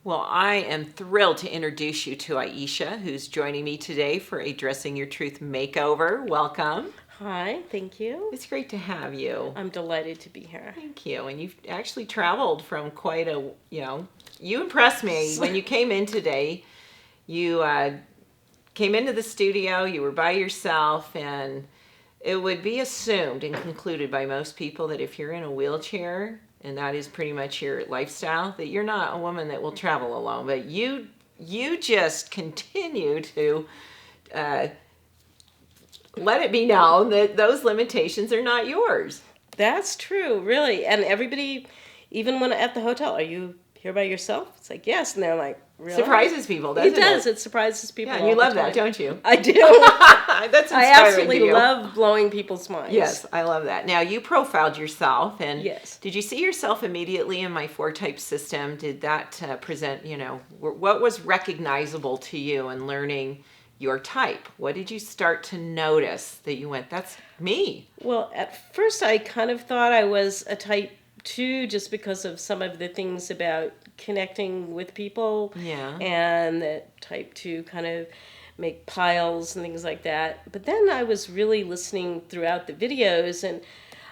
Well, I am thrilled to introduce you to Aisha, who's joining me today for a Dressing Your Truth makeover. Welcome. Hi, thank you. It's great to have you. I'm delighted to be here. Thank you. And you've actually traveled from quite a, you impressed me when you came in today. You came into the studio, you were by yourself, and it would be assumed and concluded by most people that if you're in a wheelchair, and that is pretty much your lifestyle, that you're not a woman that will travel alone. But you just continue to let it be known that those limitations are not yours. That's true, really. And everybody, even when at the hotel, are you here by yourself? It's like, yes. And they're like, really? Surprises people, doesn't it? It does. It surprises people. Yeah, and you love that, don't you? I do. That's inspiring I absolutely to you. love blowing people's minds. Yes, I love that. Now, you profiled yourself, and yes. Did you see yourself immediately in my 4-type system? Did that present, what was recognizable to you in learning your type? What did you start to notice that you went, that's me? Well, at first I kind of thought I was a type 2 just because of some of the things about connecting with people. Yeah. And that type 2 kind of make piles and things like that. But then I was really listening throughout the videos, and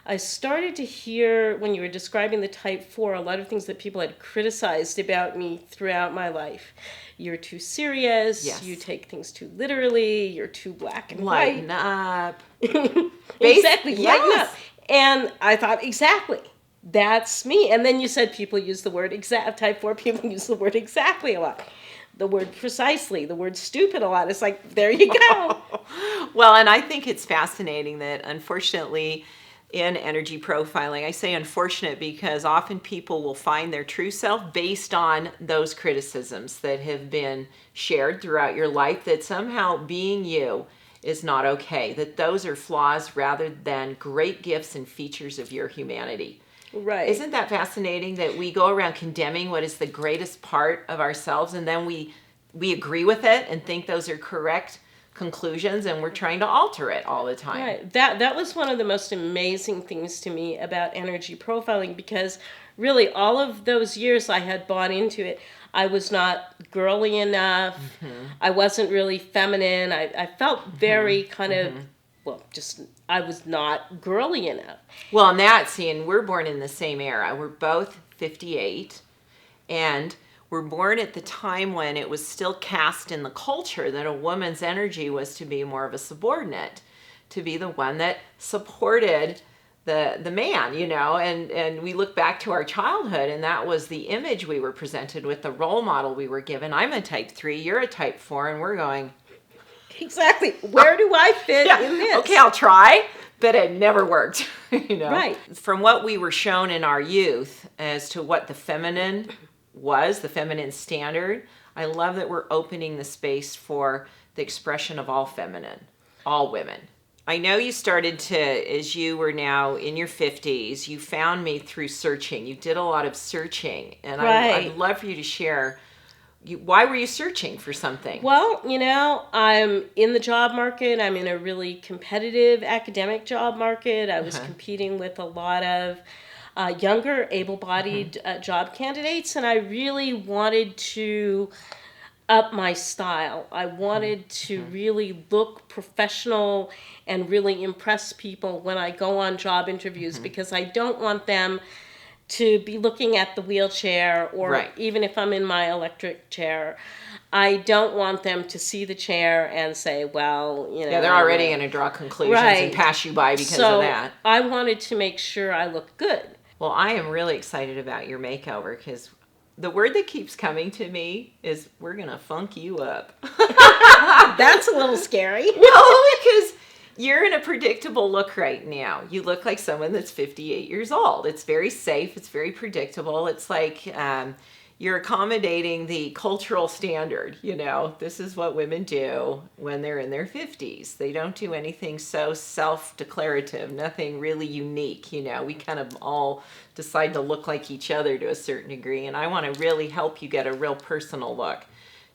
I started to hear, when you were describing the type 4, a lot of things that people had criticized about me throughout my life. You're too serious, yes. You take things too literally, you're too black and white. Lighten up. Exactly, yes. lighten up. And I thought, exactly, that's me. And then you said people use the word type 4 people use the word exactly a lot. The word precisely, the word stupid a lot. It's like, there you go. Well, and I think it's fascinating that, unfortunately, in energy profiling, I say unfortunate because often people will find their true self based on those criticisms that have been shared throughout your life, that somehow being you is not okay, that those are flaws rather than great gifts and features of your humanity. Right. Isn't that fascinating that we go around condemning what is the greatest part of ourselves, and then we agree with it and think those are correct conclusions, and we're trying to alter it all the time. Right. That was one of the most amazing things to me about energy profiling, because really all of those years I had bought into it. I was not girly enough. Mm-hmm. I wasn't really feminine. I felt very kind of, I was not girly enough. Well, and we're born in the same era. We're both 58, and we're born at the time when it was still cast in the culture that a woman's energy was to be more of a subordinate, to be the one that supported the man, and we look back to our childhood, and that was the image we were presented with, the role model we were given. I'm a type 3, you're a type 4, and we're going, exactly, where do I fit in this? Okay, I'll try, but it never worked. Right. From what we were shown in our youth as to what the feminine was, the feminine standard, I love that we're opening the space for the expression of all feminine, all women. I know you started to, as you were now in your 50s, you found me through searching. You did a lot of searching, and right. I'd love for you to share, why were you searching for something? Well, I'm in the job market. I'm in a really competitive academic job market. I was competing with a lot of younger, able-bodied job candidates, and I really wanted to up my style. I wanted to really look professional and really impress people when I go on job interviews, because I don't want them to be looking at the wheelchair, or even if I'm in my electric chair, I don't want them to see the chair and say, well, Yeah, they're already going to draw conclusions and pass you by because of that. I wanted to make sure I look good. Well, I am really excited about your makeover, because the word that keeps coming to me is, we're going to funk you up. That's a little scary. No, because you're in a predictable look right now. You look like someone that's 58 years old. It's very safe. It's very predictable. It's like you're accommodating the cultural standard. This is what women do when they're in their 50s. They don't do anything so self-declarative, nothing really unique. We kind of all decide to look like each other to a certain degree. And I want to really help you get a real personal look.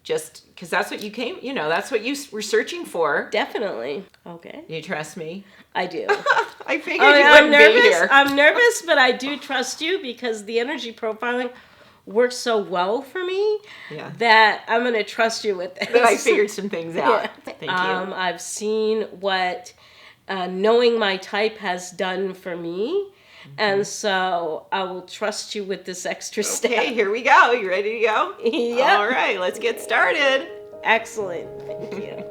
Just because that's what you that's what you were searching for. Definitely. Okay. You trust me? I do. I figured you wouldn't be here. I'm nervous, but I do trust you, because the energy profiling works so well for me. Yeah. that I'm going to trust you with this. That I figured some things out. Yeah. Thank you. I've seen what knowing my type has done for me. And so I will trust you with this extra step. Okay, here we go. You ready to go? Yep. All right, let's get started. Excellent. Thank you.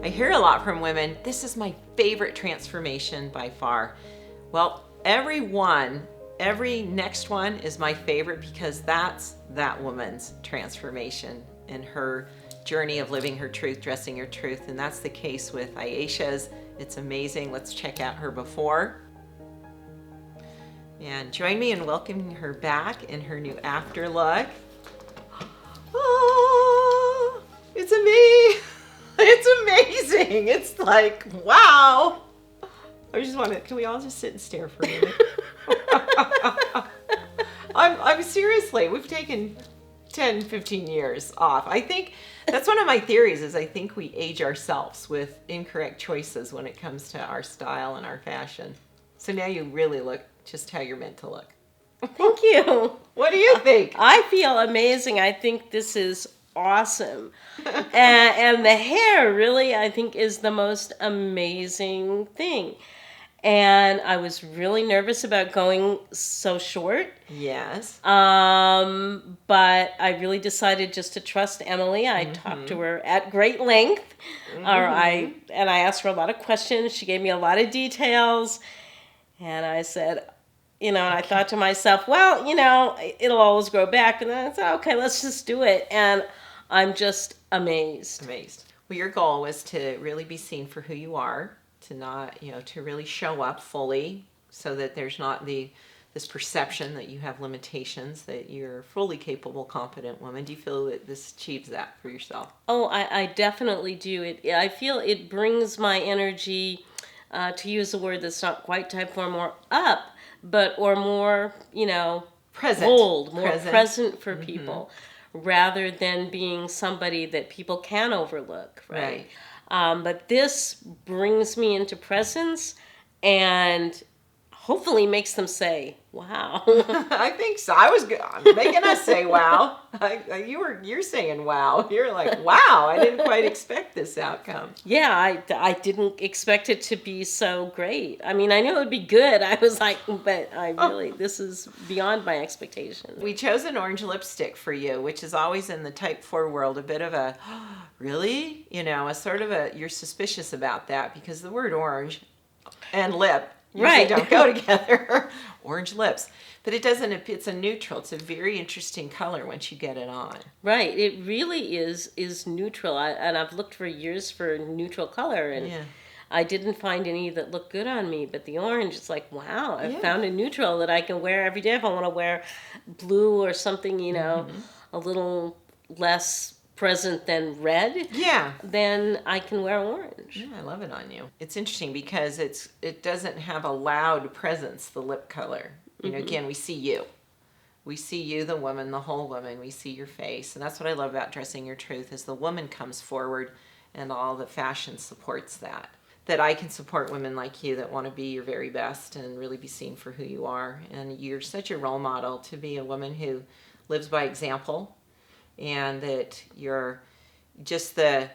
I hear a lot from women, this is my favorite transformation by far. Well, every next one is my favorite because that's that woman's transformation and her journey of living her truth, dressing her truth. And that's the case with Aisha's. It's amazing. Let's check out her before. And join me in welcoming her back in her new after look. Oh, it's me. It's amazing. It's like, wow. I just want to, can we all just sit and stare for a minute? I'm seriously, we've taken 10, 15 years off. I think that's one of my theories is I think we age ourselves with incorrect choices when it comes to our style and our fashion. So now you really look just how you're meant to look. Thank you. What do you think? I feel amazing. I think this is awesome. And the hair really, I think, is the most amazing thing. And I was really nervous about going so short. Yes. But I really decided just to trust Emily. I talked to her at great length. And I asked her a lot of questions. She gave me a lot of details. And I said, and I thought to myself, well, it'll always grow back. And then I said, okay, let's just do it. And I'm just amazed. Well, your goal was to really be seen for who you are, to not, to really show up fully so that there's not this perception that you have limitations, that you're a fully capable, competent woman. Do you feel that this achieves that for yourself? Oh, I definitely do. I feel it brings my energy, to use a word that's not quite type 4, more up, or more, Present. bold, more present for people, rather than being somebody that people can overlook, right? But this brings me into presence and hopefully makes them say, wow. I think so. I'm making us say wow. You're saying wow. You're like, wow, I didn't quite expect this outcome. Yeah, I didn't expect it to be so great. I mean, I knew it would be good. I was like, but this is beyond my expectations. We chose an orange lipstick for you, which is always in the type 4 world a bit of a, really? A sort of you're suspicious about that because the word orange and lip usually don't go together. Orange lips. But it doesn't, it's a neutral. It's a very interesting color once you get it on. Right. It really is neutral. And I've looked for years for neutral color, and I didn't find any that looked good on me. But the orange, it's like, wow, I found a neutral that I can wear every day. If I want to wear blue or something, a little less present than red, then I can wear orange. Yeah, I love it on you. It's interesting because it doesn't have a loud presence, the lip color. Again, we see you. We see you, the woman, the whole woman. We see your face. And that's what I love about Dressing Your Truth is the woman comes forward and all the fashion supports that. That I can support women like you that want to be your very best and really be seen for who you are. And you're such a role model to be a woman who lives by example, and that you're just the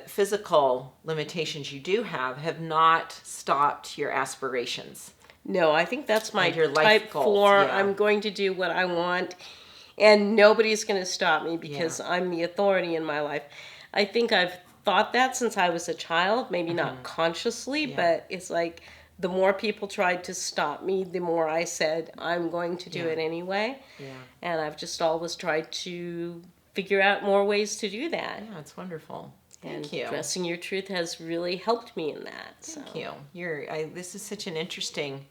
physical limitations you do have not stopped your aspirations. No, I think that's my your life type goals. 4. I'm going to do what I want, and nobody's going to stop me because I'm the authority in my life. I think I've thought that since I was a child, maybe not consciously, but it's like the more people tried to stop me, the more I said, I'm going to do it anyway. Yeah. And I've just always tried to figure out more ways to do that. Yeah, it's wonderful. Thank you. Dressing Your Truth has really helped me in that. Thank you. This is such an interesting,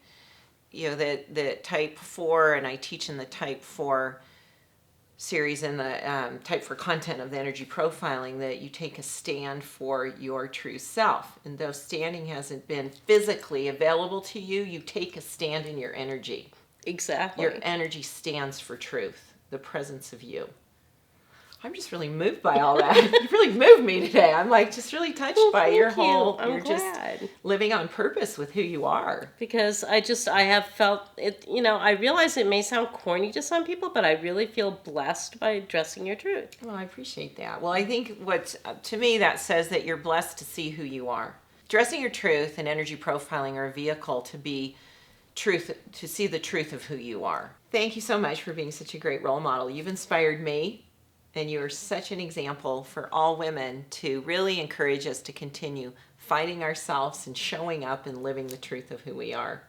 that type 4, and I teach in the type 4 series in the type 4 content of the energy profiling, that you take a stand for your true self. And though standing hasn't been physically available to you, you take a stand in your energy. Exactly. Your energy stands for truth, the presence of you. I'm just really moved by all that. You've really moved me today. I'm like just really touched by your whole, I'm you're glad. just living on purpose with who you are. Because I have felt it, I realize it may sound corny to some people, but I really feel blessed by addressing your truth. Well, I appreciate that. Well, I think to me, that says that you're blessed to see who you are. Dressing your truth and energy profiling are a vehicle to see the truth of who you are. Thank you so much for being such a great role model. You've inspired me. And you are such an example for all women to really encourage us to continue finding ourselves and showing up and living the truth of who we are.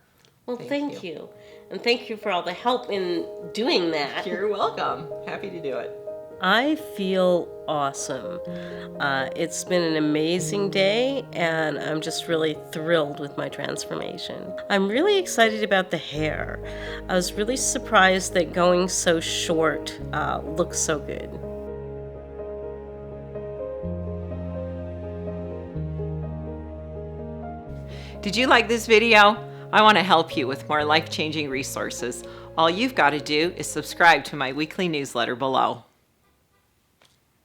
Well, thank you. And thank you for all the help in doing that. You're welcome. Happy to do it. I feel awesome. It's been an amazing day, and I'm just really thrilled with my transformation. I'm really excited about the hair. I was really surprised that going so short looks so good. Did you like this video? I want to help you with more life-changing resources. All you've got to do is subscribe to my weekly newsletter below.